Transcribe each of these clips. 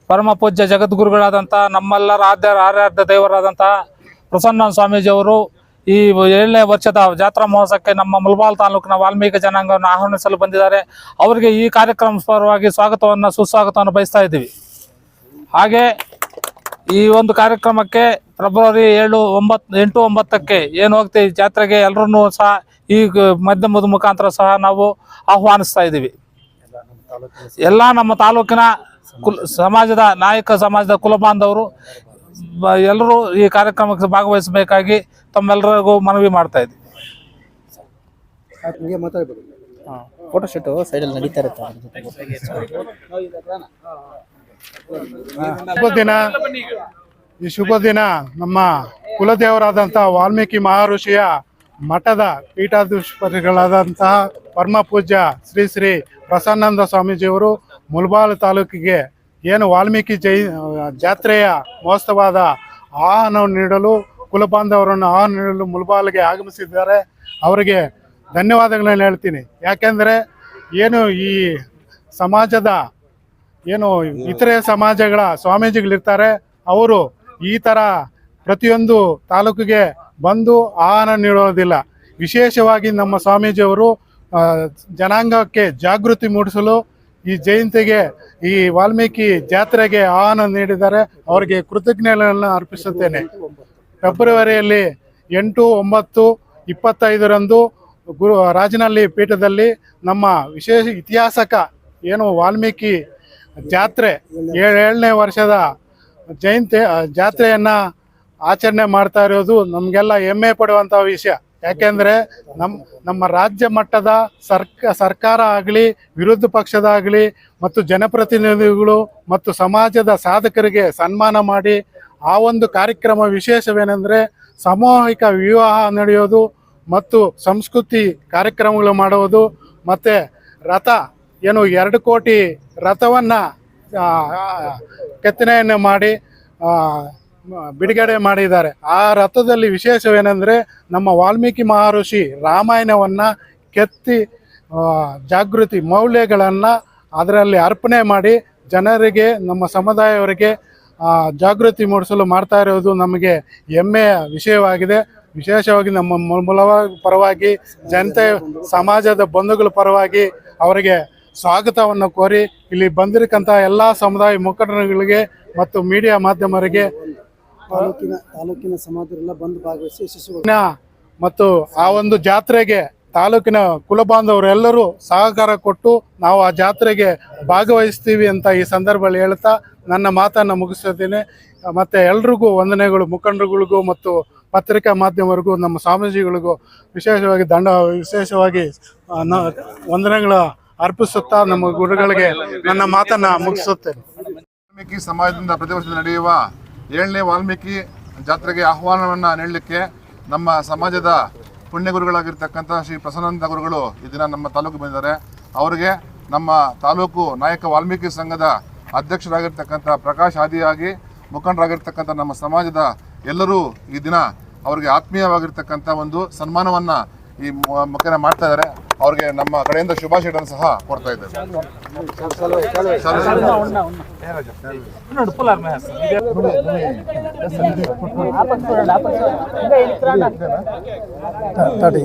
ಪರಮ ಪೂಜ್ಯ ಜಗದ್ಗುರುಗಳಾದಂಥ ನಮ್ಮೆಲ್ಲರ ಆರಾಧ್ಯ ದೇವರಾದಂತಹ ಪ್ರಸನ್ನ ಸ್ವಾಮೀಜಿಯವರು ಈ 7ನೇ ವರ್ಷದ ಜಾತ್ರಾ ಮಹೋತ್ಸವಕ್ಕೆ ನಮ್ಮ ಮುಳಬಾಗಿಲು ತಾಲೂಕಿನ ವಾಲ್ಮೀಕಿ ಜನಾಂಗವನ್ನು ಆಹ್ವಾನಿಸಲು ಬಂದಿದ್ದಾರೆ. ಅವರಿಗೆ ಈ ಕಾರ್ಯಕ್ರಮ ಪರವಾಗಿ ಸುಸ್ವಾಗತವನ್ನು ಬಯಸ್ತಾ ಇದ್ದೀವಿ. ಹಾಗೆ ಈ ಒಂದು ಕಾರ್ಯಕ್ರಮಕ್ಕೆ ಫೆಬ್ರವರಿ 8, 9ಕ್ಕೆ ಏನು ಹೋಗ್ತೀವಿ ಜಾತ್ರೆಗೆ ಎಲ್ಲರನ್ನೂ ಸಹ ಈ ಮಾಧ್ಯಮದ ಮುಖಾಂತರ ಸಹ ನಾವು ಆಹ್ವಾನಿಸ್ತಾ ಇದ್ದೀವಿ. ಎಲ್ಲ ನಮ್ಮ ತಾಲೂಕಿನ ಸಮಾಜದ ಸಮಾಜದ ಕುಲಬಾಂಧವರು ಎಲ್ಲರೂ ಈ ಕಾರ್ಯಕ್ರಮಕ್ಕೆ ಭಾಗವಹಿಸಬೇಕಾಗಿ ತಮ್ಮೆಲ್ಲರಿಗೂ ಮನವಿ ಮಾಡ್ತಾ ಇದ್ದೀವಿ. ಫೋಟೋಶೂಟ್ ಸೈಡಲ್ಲಿ ನಡೀತಾ ಇರುತ್ತೆ. ಈ ಶುಭ ದಿನ ನಮ್ಮ ಕುಲದೇವರಾದಂಥ ವಾಲ್ಮೀಕಿ ಮಹರ್ಷಿಯ ಮಠದ ಪೀಠಾಧೀಶ್ವರಿಗಳಾದಂತಹ ಪರಮ ಪೂಜ್ಯ ಶ್ರೀ ಶ್ರೀ ಪ್ರಸನ್ನಾನಂದ ಸ್ವಾಮೀಜಿಯವರು ಮುಳಬಾಗಿಲು ತಾಲೂಕಿಗೆ ಏನು ವಾಲ್ಮೀಕಿ ಜಾತ್ರೆಯ ಮಹೋತ್ಸವದ ಆಹ್ವಾನವನ್ನು ನೀಡಲು ಕುಲಬಾಂಧವರನ್ನು ಆಹ್ವಾನ ನೀಡಲು ಮುಳಬಾಗಿಲಿಗೆ ಆಗಮಿಸಿದ್ದಾರೆ. ಅವರಿಗೆ ಧನ್ಯವಾದಗಳನ್ನು ಹೇಳ್ತೀನಿ. ಯಾಕೆಂದರೆ ಏನು ಈ ಸಮಾಜದ ಏನು ಇತರೆ ಸಮಾಜಗಳ ಸ್ವಾಮೀಜಿಗಳಿರ್ತಾರೆ, ಅವರು ಈ ಥರ ಪ್ರತಿಯೊಂದು ತಾಲೂಕಿಗೆ ಬಂದು ಆಹ್ವಾನ ನೀಡೋದಿಲ್ಲ. ವಿಶೇಷವಾಗಿ ನಮ್ಮ ಸ್ವಾಮೀಜಿಯವರು ಜನಾಂಗಕ್ಕೆ ಜಾಗೃತಿ ಮೂಡಿಸಲು ಈ ಜಯಂತಿಗೆ ಈ ವಾಲ್ಮೀಕಿ ಜಾತ್ರೆಗೆ ಆಹ್ವಾನ ನೀಡಿದ್ದಾರೆ. ಅವರಿಗೆ ಕೃತಜ್ಞತೆಗಳನ್ನು ಅರ್ಪಿಸುತ್ತೇನೆ. ಫೆಬ್ರವರಿಯಲ್ಲಿ 8, 9, 25ರಂದು ರಾಜನಹಳ್ಳಿ ಪೀಠದಲ್ಲಿ ನಮ್ಮ ವಿಶೇಷ ಇತಿಹಾಸಕ ಏನು ವಾಲ್ಮೀಕಿ ಜಾತ್ರೆ 7ನೇ ವರ್ಷದ ಜಾತ್ರೆಯನ್ನು ಆಚರಣೆ ಮಾಡ್ತಾ ಇರೋದು ನಮಗೆಲ್ಲ ಹೆಮ್ಮೆ ಪಡುವಂಥ ವಿಷಯ. ಯಾಕೆಂದರೆ ನಮ್ಮ ರಾಜ್ಯ ಮಟ್ಟದ ಸರ್ಕಾರ ಆಗಲಿ, ವಿರೋಧ ಪಕ್ಷದಾಗಲಿ ಮತ್ತು ಜನಪ್ರತಿನಿಧಿಗಳು ಮತ್ತು ಸಮಾಜದ ಸಾಧಕರಿಗೆ ಸನ್ಮಾನ ಮಾಡಿ ಆ ಒಂದು ಕಾರ್ಯಕ್ರಮ ವಿಶೇಷವೇನೆಂದರೆ ಸಾಮೂಹಿಕ ವಿವಾಹ ನಡೆಯೋದು ಮತ್ತು ಸಂಸ್ಕೃತಿ ಕಾರ್ಯಕ್ರಮಗಳು ಮಾಡುವುದು ಮತ್ತು ರಥ ಏನು 2 ಕೋಟಿ ರಥವನ್ನು ಕೆತ್ತನೆಯನ್ನು ಮಾಡಿ ಬಿಡುಗಡೆ ಮಾಡಿದ್ದಾರೆ. ಆ ರಥದಲ್ಲಿ ವಿಶೇಷವೇನೆಂದರೆ ನಮ್ಮ ವಾಲ್ಮೀಕಿ ಮಹರ್ಷಿ ರಾಮಾಯಣವನ್ನು ಕೆತ್ತಿ ಜಾಗೃತಿ ಮೌಲ್ಯಗಳನ್ನು ಅದರಲ್ಲಿ ಅರ್ಪಣೆ ಮಾಡಿ ಜನರಿಗೆ, ನಮ್ಮ ಸಮುದಾಯವರಿಗೆ ಜಾಗೃತಿ ಮೂಡಿಸಲು ಮಾಡ್ತಾ ಇರೋದು ನಮಗೆ ಹೆಮ್ಮೆಯ ವಿಷಯವಾಗಿದೆ. ವಿಶೇಷವಾಗಿ ನಮ್ಮ ಮುಳಬಾಗಿಲು ಪರವಾಗಿ, ಜನತೆ ಸಮಾಜದ ಬಂಧುಗಳ ಪರವಾಗಿ ಅವರಿಗೆ ಸ್ವಾಗತವನ್ನು ಕೋರಿ ಇಲ್ಲಿ ಬಂದಿರಕ್ಕಂಥ ಎಲ್ಲ ಸಮುದಾಯ ಮುಖಂಡರುಗಳಿಗೆ ಮತ್ತು ಮೀಡಿಯಾ ಮಾಧ್ಯಮರಿಗೆ ತಾಲೂಕಿನ ಸಮಾಜರೆಲ್ಲ ಬಂದು ಭಾಗವಹಿಸಿ ಮತ್ತು ಆ ಒಂದು ಜಾತ್ರೆಗೆ ತಾಲೂಕಿನ ಕುಲಬಾಂಧವರೆಲ್ಲರೂ ಸಹಕಾರ ಕೊಟ್ಟು ನಾವು ಆ ಜಾತ್ರೆಗೆ ಭಾಗವಹಿಸ್ತೀವಿ ಅಂತ ಈ ಸಂದರ್ಭದಲ್ಲಿ ಹೇಳ್ತಾ ನನ್ನ ಮಾತನ್ನು ಮುಗಿಸುತ್ತೇನೆ. ಮತ್ತು ಎಲ್ರಿಗೂ ವಂದನೆಗಳು, ಮುಖಂಡರುಗಳಿಗೂ ಮತ್ತು ಪತ್ರಿಕಾ ಮಾಧ್ಯಮರಿಗೂ, ನಮ್ಮ ಸ್ವಾಮೀಜಿಗಳಿಗೂ ವಿಶೇಷವಾಗಿ ವಂದನೆಗಳು ಅರ್ಪಿಸುತ್ತಾ ನಮ್ಮ ಗುರುಗಳಿಗೆ ನನ್ನ ಮಾತನ್ನು ಮುಗಿಸುತ್ತೇನೆ. ವಾಲ್ಮೀಕಿ ಸಮಾಜದಿಂದ ಪ್ರತಿ ವರ್ಷ ನಡೆಯುವ 7ನೇ ವಾಲ್ಮೀಕಿ ಜಾತ್ರೆಗೆ ಆಹ್ವಾನವನ್ನು ನೀಡಲಿಕ್ಕೆ ನಮ್ಮ ಸಮಾಜದ ಪುಣ್ಯಗುರುಗಳಾಗಿರ್ತಕ್ಕಂಥ ಶ್ರೀ ಪ್ರಸನ್ನಾನಂದ ಗುರುಗಳು ಈ ದಿನ ನಮ್ಮ ತಾಲೂಕಿಗೆ ಬಂದಿದ್ದಾರೆ. ಅವರಿಗೆ ನಮ್ಮ ತಾಲೂಕು ನಾಯಕ ವಾಲ್ಮೀಕಿ ಸಂಘದ ಅಧ್ಯಕ್ಷರಾಗಿರ್ತಕ್ಕಂಥ ಪ್ರಕಾಶ್ ಆದಿಯಾಗಿ ಮುಖಂಡರಾಗಿರ್ತಕ್ಕಂಥ ನಮ್ಮ ಸಮಾಜದ ಎಲ್ಲರೂ ಈ ದಿನ ಅವರಿಗೆ ಆತ್ಮೀಯವಾಗಿರ್ತಕ್ಕಂಥ ಒಂದು ಸನ್ಮಾನವನ್ನು ಈ ಮುಖೇನ ಮಾಡ್ತಾ ಇದ್ದಾರೆ. ಅವ್ರಿಗೆ ನಮ್ಮ ಕಡೆಯಿಂದ ಶುಭಾಶಯಗಳನ್ನು ಸಹ ಕೊಡ್ತಾ ಇದ್ದಾರೆ.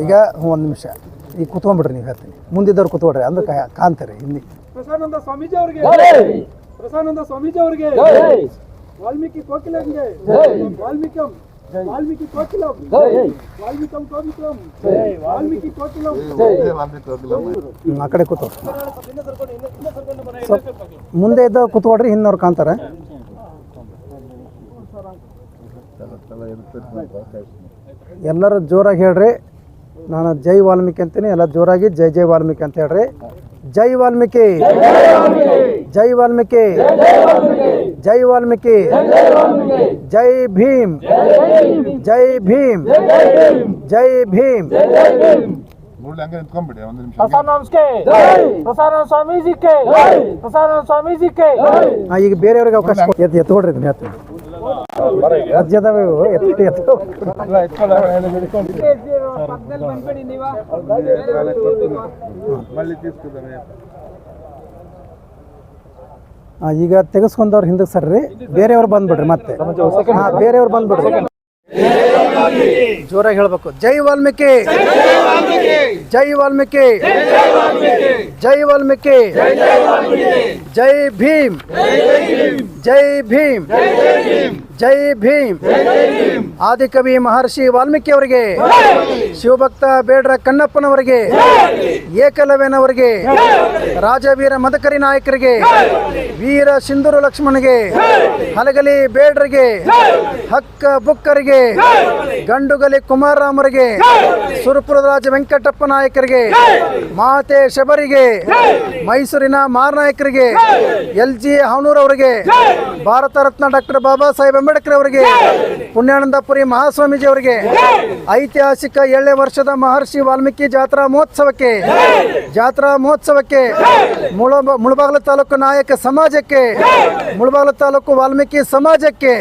ಈಗ 1 ನಿಮಿಷ ಈಗ ಕೂತ್ಕೊಂಡ್ಬಿಡ್ರಿ, ನೀವು ಹೇಳ್ತೀನಿ ಮುಂದಿದ್ದವ್ರು ಕೂತ್ಕೊಡ್ರಿ ಅಂದ್ರೆ ಕಾಣ್ತಾರೆ. ಇಲ್ಲಿ ಪ್ರಸನ್ನಾನಂದ ಸ್ವಾಮೀಜಿ ಅವರಿಗೆ, ಪ್ರಸನ್ನಾನಂದ ಸ್ವಾಮೀಜಿ ಅವರಿಗೆ, ವಾಲ್ಮೀಕಿ ಕೋಕಿಲಂಗೆ, ವಾಲ್ಮೀಕಂ ವಾಲ್ಮೀಕಿ ಕೋಕಿಲಂ, ವಾಲ್ಮೀಕಂ ಕೋಕಿಲಂ, ವಾಲ್ಮೀಕಿ ಕೋಕಿಲಂ. ಆ ಕಡೆ ಕೂತ್ಕೊಡ್ರಿ, ಮುಂದೆ ಇದ್ದವ್ರು ಕೂತ್ಕೊಡ್ರಿ, ಹಿಂದವ್ರು ಕಾಣ್ತಾರೆ. ಎಲ್ಲರೂ ಜೋರಾಗಿ ಹೇಳ್ರಿ. ನಾನು ಜೈ ವಾಲ್ಮೀಕಿ ಅಂತೀನಿ, ಎಲ್ಲ ಜೋರಾಗಿ ಜೈ ಜೈ ವಾಲ್ಮೀಕಿ ಅಂತ ಹೇಳ್ರಿ. ಜೈ ವಾಲ್ಮೀಕಿ, ಜೈ ವಾಲ್ಮೀಕಿ, ಜೈ ವಾಲ್ಮೀಕಿ, ಜೈ ಭೀಮ್, ಜೈ ಭೀಮ್, ಜೈ ಭೀಮ್. ಈಗ ಬೇರೆಯವ್ರಿಗೆ ಅವಕಾಶ ಎತ್ಕೊಡ್ರಿ. ರಾಜ್ಯದ ಈಗ ತೆಗೆಸ್ಕೊಂಡವ್ರು ಹಿಂದಕ್ಕೆ ಸರ್ರಿ, ಬೇರೆಯವ್ರು ಬಂದ್ಬಿಡ್ರಿ ಮತ್ತೆ. ಬೇರೆಯವ್ರು ಬಂದ್ಬಿಡ್ರಿ. ಜೋರಾಗಿ ಹೇಳ್ಬೇಕು. ಜೈ ವಾಲ್ಮೀಕಿ, ಜೈ ವಾಲ್ಮೀಕಿ, ಜೈ ವಾಲ್ಮೀಕಿ, ಜೈ ಭೀಮ್, ಜೈ ಭೀಮ್, ಜೈ ಭೀಮ್. ಆದಿಕವಿ ಮಹರ್ಷಿ ವಾಲ್ಮೀಕಿ ಅವರಿಗೆ, ಶಿವಭಕ್ತ ಬೇಡ್ರ ಕಣ್ಣಪ್ಪನವರಿಗೆ, ಏಕಲವ್ಯನವರಿಗೆ, ರಾಜವೀರ ಮದಕರಿ ನಾಯಕರಿಗೆ, ವೀರ ಸಿಂಧೂರು ಲಕ್ಷ್ಮಣಗೆ, ಹಲಗಲಿ ಬೇಡ್ರಿಗೆ, ಹಕ್ಕ ಬುಕ್ಕರಿಗೆ, ಗಂಡುಗಲಿ ಕುಮಾರರಾಮರಿಗೆ, ಸುರಪುರದ ರಾಜ ವೆಂಕಟಪ್ಪ ನಾಯಕರಿಗೆ, ಮಾತೆ ಶಬರಿಗೆ, ಮೈಸೂರಿನ ಮಾರನಾಯಕರಿಗೆ, LG ಹಾವನೂರವರಿಗೆ, ಭಾರತ ರತ್ನ ಡಾಕ್ಟರ್ ಬಾಬಾ ಸಾಹೇಬ್ ಅಂಬೇಡ್ಕರ್ ಅವರಿಗೆ, ಪುಣ್ಯಾನಂದಪುರಿ ಮಹಾಸ್ವಾಮೀಜಿ ಅವರಿಗೆ, ಐತಿಹಾಸಿಕ 7ನೇ ವರ್ಷದ ಮಹರ್ಷಿ ವಾಲ್ಮೀಕಿ ಜಾತ್ರಾ ಮಹೋತ್ಸವಕ್ಕೆ ಮುಳಬಾಗಿಲು ತಾಲೂಕು ನಾಯಕ ಸಮಾಜಕ್ಕೆ, ಮುಳಬಾಗಿಲು ತಾಲೂಕು ವಾಲ್ಮೀಕಿ ಸಮಾಜಕ್ಕೆ